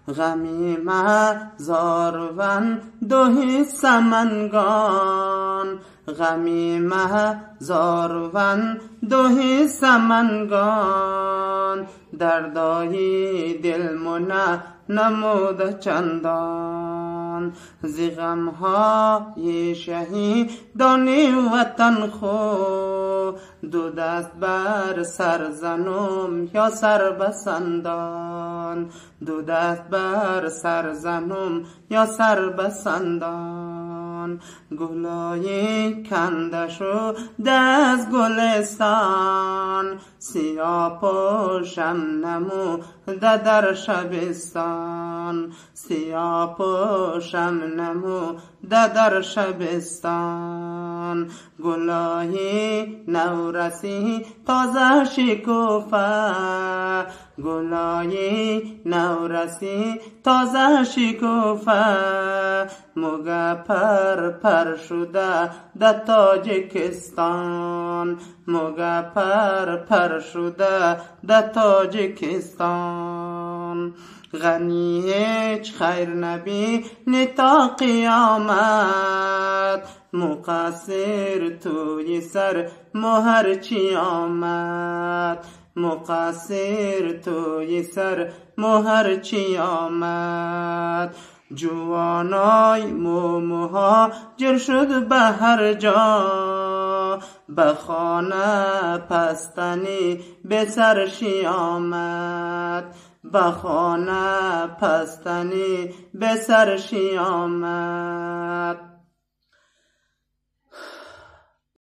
غمی مهزارون دوهی سمنگان غمی مهزارون دوهی سمنگان دردای دل منه نمود چندان زی غمهای شهیدان وطن خو دو دست بر سر زنم یا سر بسندان دو دست بر سر زنم یا سر بسندان گلای کنده شده از گلستان سیاه پوشم نموده در شبستان سیاه پوشم نموده در شبستان گلای نورسی تازه شکوفه گلای نورسی تازه شکوفه موگه پر شده در تاجکستان موگه پر شده در تاجکستان غنی هیچ خیر نبینی تا قیامت مقصر توی سر مهر چی آمد مقصر توی سر مهر چی آمد جوانای مهاجر شد به هر جا به خانه پستنی به سرشی آمد به خانه پستنی به سرشی آمد